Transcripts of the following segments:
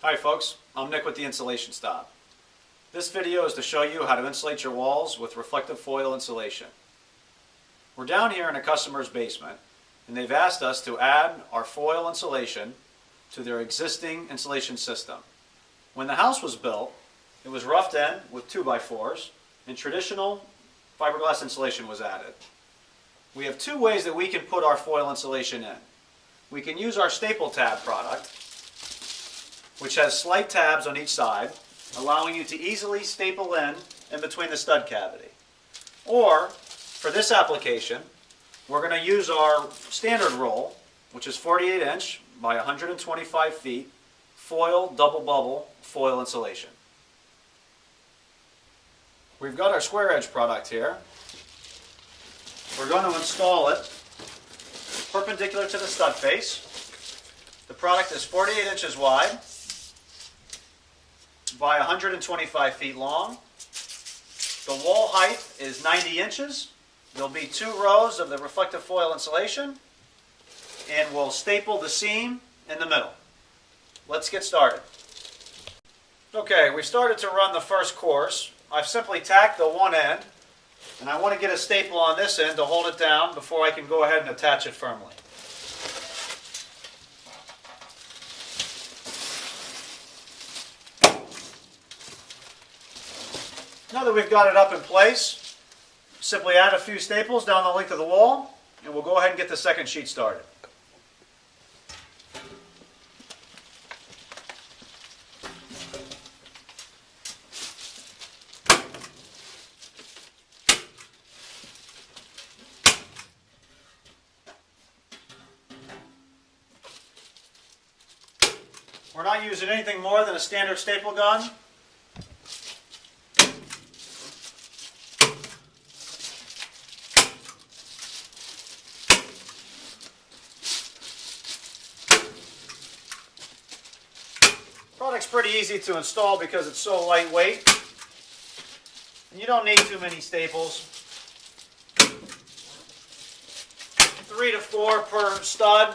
Hi folks, I'm Nick with the Insulation Stop. This video is to show you how to insulate your walls with reflective foil insulation. We're down here in a customer's basement and they've asked us to add our foil insulation to their existing insulation system. When the house was built, it was roughed in with 2x4s and traditional fiberglass insulation was added. We have two ways that we can put our foil insulation in. We can use our staple tab product, which has slight tabs on each side, allowing you to easily staple in between the stud cavity. Or, for this application, we're going to use our standard roll, which is 48 inch by 125 feet, foil double bubble foil insulation. We've got our square edge product here. We're going to install it perpendicular to the stud face. The product is 48 inches wide by 125 feet long. The wall height is 90 inches. There'll be 2 rows of the reflective foil insulation, and we'll staple the seam in the middle. Let's get started. Okay, we started to run the first course. I've simply tacked the one end, and I want to get a staple on this end to hold it down before I can go ahead and attach it firmly. Now that we've got it up in place, simply add a few staples down the length of the wall, and we'll go ahead and get the second sheet started. We're not using anything more than a standard staple gun. Product's pretty easy to install because it's so lightweight. And you don't need too many staples. 3 to 4 per stud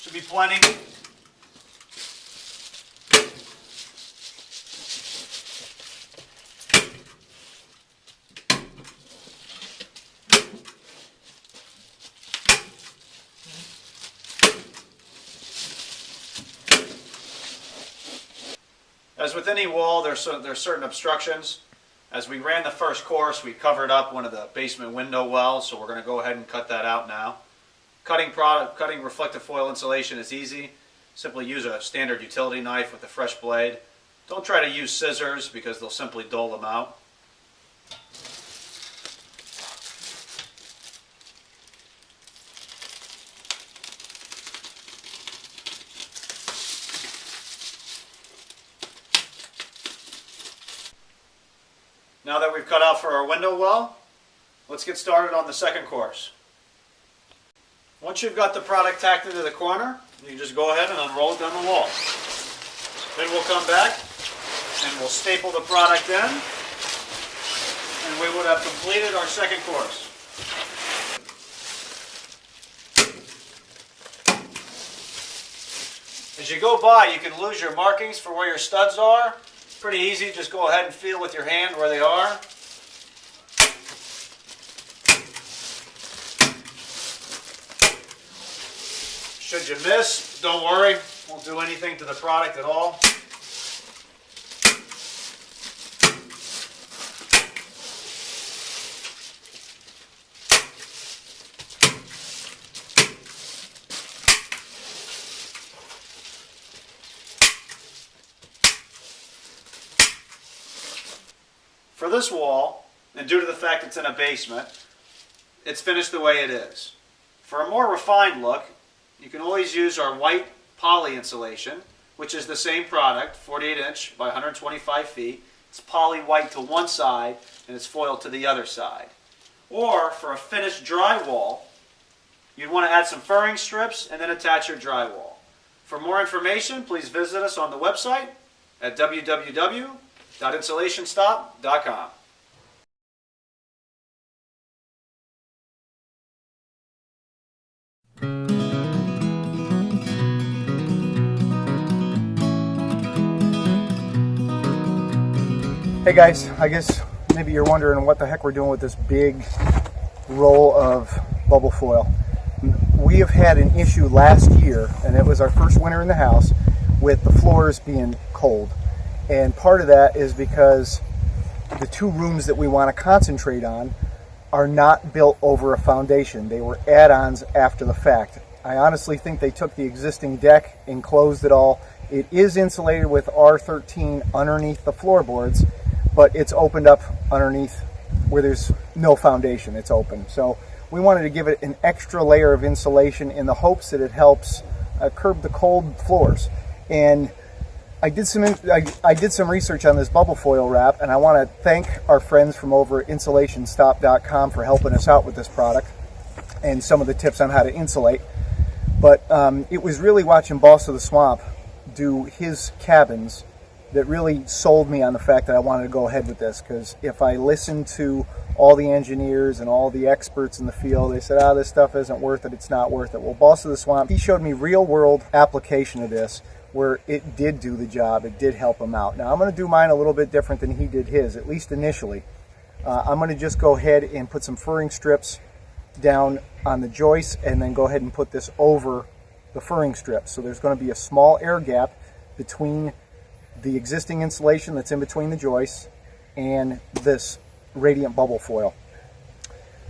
should be plenty. As with any wall, there's certain obstructions. As we ran the first course, we covered up one of the basement window wells, so we're going to go ahead and cut that out now. Cutting reflective foil insulation is easy. Simply use a standard utility knife with a fresh blade. Don't try to use scissors because they'll simply dull them out. Now that we've cut out for our window well, let's get started on the second course. Once you've got the product tacked into the corner, you can just go ahead and unroll it down the wall. Then we'll come back and we'll staple the product in, and we would have completed our second course. As you go by, you can lose your markings for where your studs are. Pretty easy, just go ahead and feel with your hand where they are. Should you miss, don't worry, won't do anything to the product at all. For this wall, and due to the fact it's in a basement, it's finished the way it is. For a more refined look, you can always use our white poly insulation, which is the same product, 48 inch by 125 feet. It's poly white to one side and it's foil to the other side. Or for a finished drywall, you'd want to add some furring strips and then attach your drywall. For more information, please visit us on the website at www.insulationstop.com. Hey guys, I guess maybe you're wondering what the heck we're doing with this big roll of bubble foil. We have had an issue last year, and it was our first winter in the house, with the floors being cold. And part of that is because the two rooms that we want to concentrate on are not built over a foundation. They were add-ons after the fact. I honestly think they took the existing deck, enclosed it all. It is insulated with R13 underneath the floorboards, but it's opened up underneath where there's no foundation. It's open. So we wanted to give it an extra layer of insulation in the hopes that it helps curb the cold floors. And I did some research on this bubble foil wrap, and I want to thank our friends from over at InsulationStop.com for helping us out with this product and some of the tips on how to insulate. But it was really watching Boss of the Swamp do his cabins that really sold me on the fact that I wanted to go ahead with this, because if I listened to all the engineers and all the experts in the field, they said, this stuff isn't worth it, it's not worth it. Well, Boss of the Swamp, he showed me real world application of this where it did do the job, it did help him out. Now I'm going to do mine a little bit different than he did his, at least initially. I'm going to just go ahead and put some furring strips down on the joists and then go ahead and put this over the furring strips. So there's going to be a small air gap between the existing insulation that's in between the joists and this radiant bubble foil.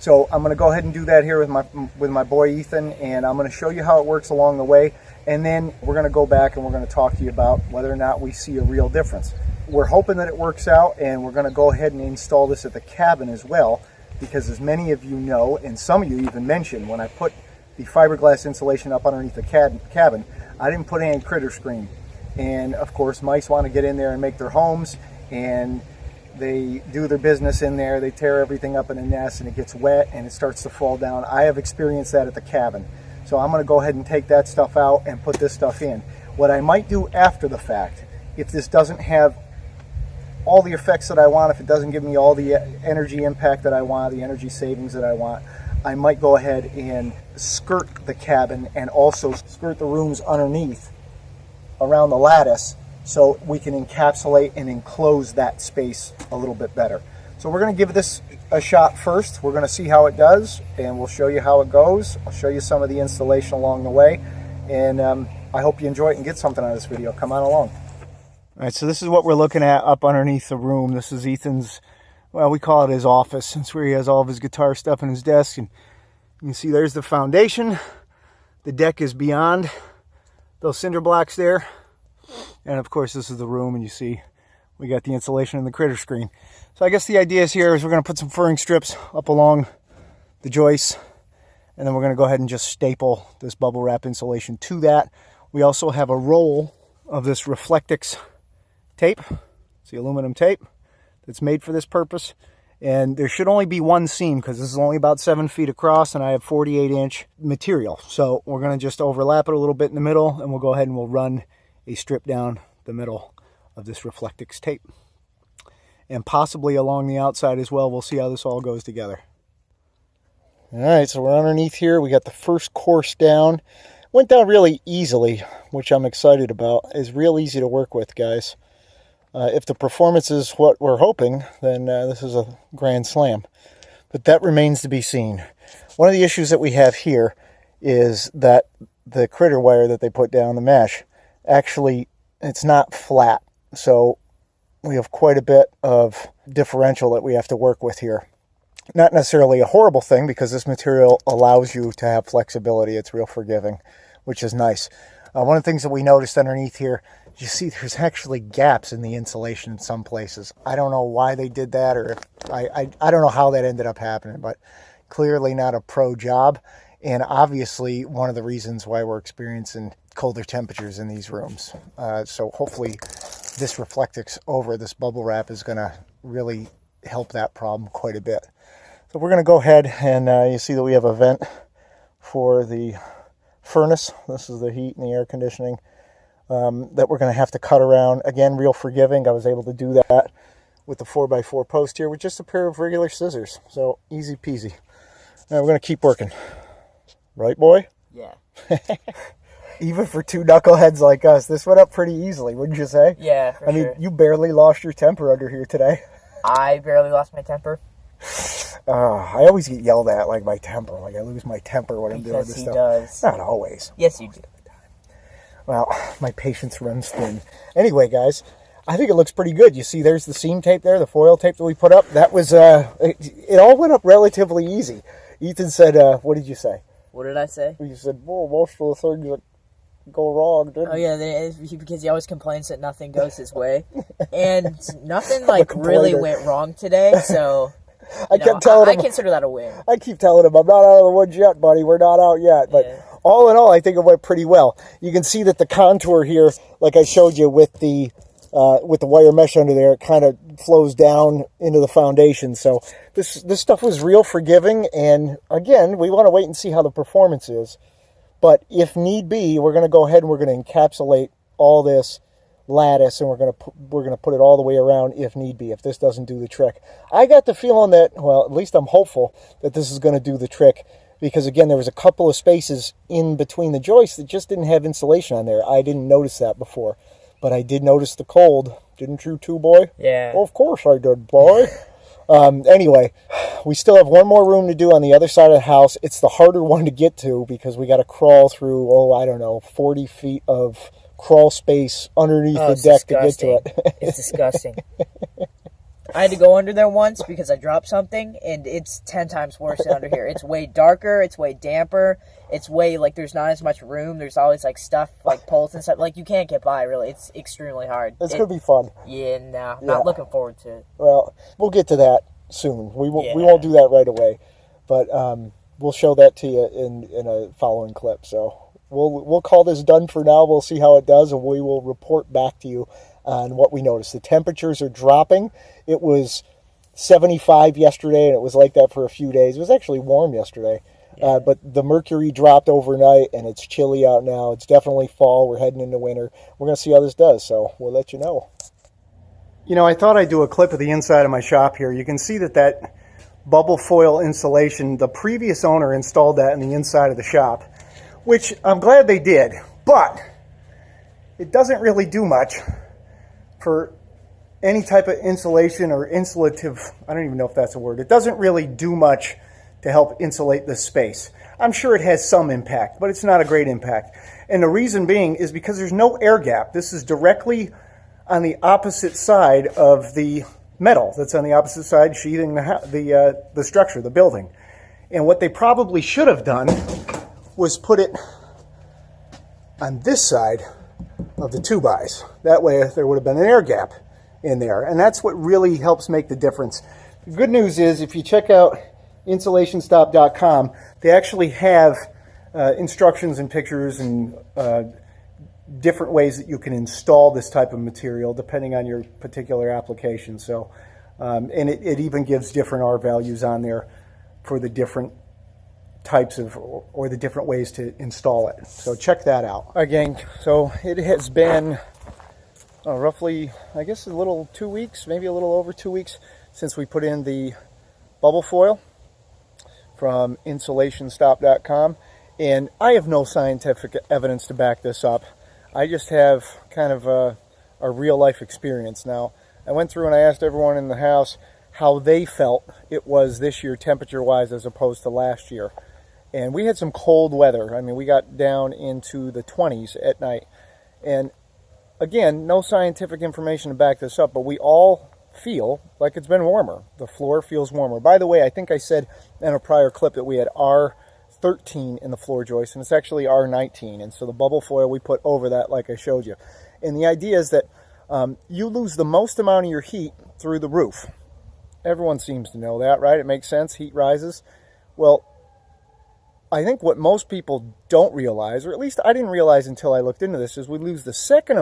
So I'm going to go ahead and do that here with my boy Ethan, and I'm going to show you how it works along the way, and then we're going to go back and we're going to talk to you about whether or not we see a real difference. We're hoping that it works out, and we're going to go ahead and install this at the cabin as well, because as many of you know, and some of you even mentioned, when I put the fiberglass insulation up underneath the cabin, I didn't put any critter screen. And of course, mice want to get in there and make their homes, and they do their business in there. They tear everything up in a nest, and it gets wet and it starts to fall down. I have experienced that at the cabin. So I'm going to go ahead and take that stuff out and put this stuff in. What I might do after the fact, if this doesn't have all the effects that I want, if it doesn't give me all the energy impact that I want, the energy savings that I want, I might go ahead and skirt the cabin and also skirt the rooms underneath around the lattice, so we can encapsulate and enclose that space a little bit better. So we're going to give this a shot first. We're going to see how it does, and we'll show you how it goes. I'll show you some of the installation along the way, and I hope you enjoy it and get something out of this video. Come on along. All right, so this is what we're looking at up underneath the room. This is Ethan's, well, we call it his office. It's where he has all of his guitar stuff in his desk, and you can see there's the foundation. The deck is beyond those cinder blocks there, and of course this is the room, and you see we got the insulation and the critter screen. So I guess the idea is here is we're going to put some furring strips up along the joists, and then we're going to go ahead and just staple this bubble wrap insulation to that. We also have a roll of this Reflectix tape. It's the aluminum tape that's made for this purpose, and there should only be one seam because this is only about 7 feet across, and I have 48-inch material. So we're going to just overlap it a little bit in the middle, and we'll go ahead and we'll run a strip down the middle of this Reflectix tape, and possibly along the outside as well. We'll see how this all goes together. All right, so we're underneath here. We got the first course down. Went down really easily, which I'm excited about. It's real easy to work with, guys. If the performance is what we're hoping, then this is a grand slam. But that remains to be seen. One of the issues that we have here is that the critter wire that they put down, the mesh, actually, it's not flat. So we have quite a bit of differential that we have to work with here. Not necessarily a horrible thing, because this material allows you to have flexibility. It's real forgiving, which is nice. One of the things that we noticed underneath here, you see there's actually gaps in the insulation in some places. I don't know why they did that, or if I don't know how that ended up happening, but clearly not a pro job, and obviously one of the reasons why we're experiencing colder temperatures in these rooms. So hopefully this Reflectix over this bubble wrap is going to really help that problem quite a bit. So we're going to go ahead and you see that we have a vent for the furnace. This is the heat and the air conditioning that we're going to have to cut around. Again, real forgiving. I was able to do that with the 4x4 post here with just a pair of regular scissors. So easy peasy. Now we're going to keep working. Right, boy? Yeah. Even for two knuckleheads like us, this went up pretty easily, wouldn't you say? Yeah, for I mean, sure. you barely lost your temper under here today. I barely lost my temper. I always get yelled at, like, my temper. Like, I lose my temper when I'm doing this stuff. Does. Not always. Yes, you do. Well, my patience runs thin. Anyway, guys, I think it looks pretty good. You see, there's the seam tape there, the foil tape that we put up. That was, it all went up relatively easy. Ethan said, what did you say? What did I say? You said, well, most of the things that go wrong didn't. Oh, yeah, because he always complains that nothing goes his way. And nothing, like, really went wrong today, so... I kept telling him, I consider that a win. I keep telling him, I'm not out of the woods yet, buddy. We're not out yet. But all in all, I think it went pretty well. You can see that the contour here, like I showed you with the wire mesh under there, it kind of flows down into the foundation. So this stuff was real forgiving. And again, we want to wait and see how the performance is. But if need be, we're going to go ahead and we're going to encapsulate all this lattice, and we're going to put it all the way around if need be, if this doesn't do the trick. I got the feeling that, well, at least I'm hopeful that this is going to do the trick, because again, there was a couple of spaces in between the joists that just didn't have insulation on there. I didn't notice that before, but I did notice the cold. Didn't you too, boy? Yeah. Well, of course I did, boy. Anyway, we still have one more room to do on the other side of the house. It's the harder one to get to because we got to crawl through, I don't know, 40 feet of crawl space underneath the deck to get to it. It's disgusting. I had to go under there once because I dropped something, and it's 10 times worse than under here. It's way darker. It's way damper. It's way, like, there's not as much room. There's always, like, stuff, like, poles and stuff. Like, you can't get by, really. It's extremely hard. It's going to be fun. Yeah, no, not looking forward to it. Well, we'll get to that soon. We won't do that right away, but we'll show that to you in a following clip. So we'll call this done for now. We'll see how it does, and we will report back to you on what we noticed. The temperatures are dropping. It was 75 yesterday, and it was like that for a few days. It was actually warm yesterday, but the mercury dropped overnight, and it's chilly out now. It's definitely fall. We're heading into winter. We're going to see how this does, so we'll let you know. You know, I thought I'd do a clip of the inside of my shop here. You can see that bubble foil insulation, the previous owner installed that in the inside of the shop, which I'm glad they did, but it doesn't really do much for any type of insulation or insulative. I don't even know if that's a word. It doesn't really do much to help insulate this space. I'm sure it has some impact, but it's not a great impact. And the reason being is because there's no air gap. This is directly on the opposite side of the metal that's on the opposite side sheathing the structure, the building. And what they probably should have done was put it on this side of the 2x. That way there would have been an air gap in there. And that's what really helps make the difference. The good news is if you check out insulationstop.com, they actually have instructions and pictures and different ways that you can install this type of material depending on your particular application. So, and it even gives different R values on there for the different types of, or the different ways to install it. So check that out. All right, gang, so it has been roughly, I guess, a little 2 weeks, maybe a little over 2 weeks since we put in the bubble foil from insulationstop.com. And I have no scientific evidence to back this up. I just have kind of a real life experience. Now, I went through and I asked everyone in the house how they felt it was this year temperature-wise as opposed to last year. And we had some cold weather. I mean, we got down into the 20s at night. And again, no scientific information to back this up, but we all feel like it's been warmer. The floor feels warmer. By the way, I think I said in a prior clip that we had R13 in the floor joist, and it's actually R19. And so the bubble foil we put over that like I showed you. And the idea is that you lose the most amount of your heat through the roof. Everyone seems to know that, right? It makes sense. Heat rises. Well, I think what most people don't realize, or at least I didn't realize until I looked into this, is we lose the second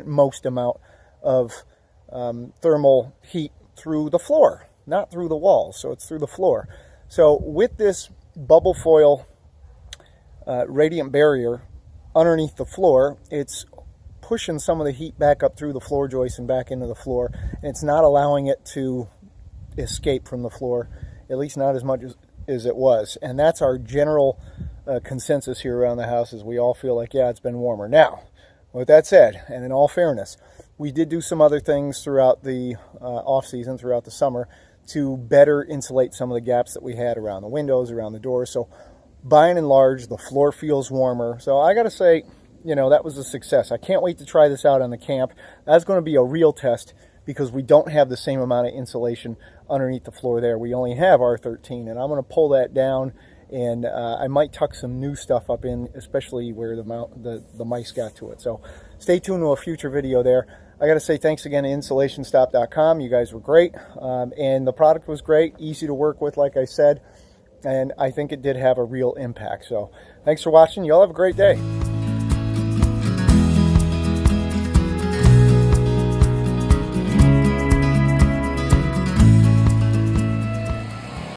most amount of thermal heat through the floor, not through the walls. So it's through the floor. So with this bubble foil radiant barrier underneath the floor, it's pushing some of the heat back up through the floor joist and back into the floor, and it's not allowing it to escape from the floor, at least not as much as it was. And that's our general consensus here around the house is we all feel like, yeah, it's been warmer. Now, with that said, and in all fairness, we did do some other things throughout the off season, throughout the summer, to better insulate some of the gaps that we had around the windows, around the doors. So by and large, the floor feels warmer. So I got to say, you know, that was a success. I can't wait to try this out on the camp. That's going to be a real test because we don't have the same amount of insulation underneath the floor there. We only have R13, and I'm going to pull that down, and I might tuck some new stuff up in, especially where the mice got to it. So stay tuned to a future video there. I got to say thanks again to insulationstop.com. You guys were great, and the product was great, easy to work with, like I said, and I think it did have a real impact. So thanks for watching. You all have a great day.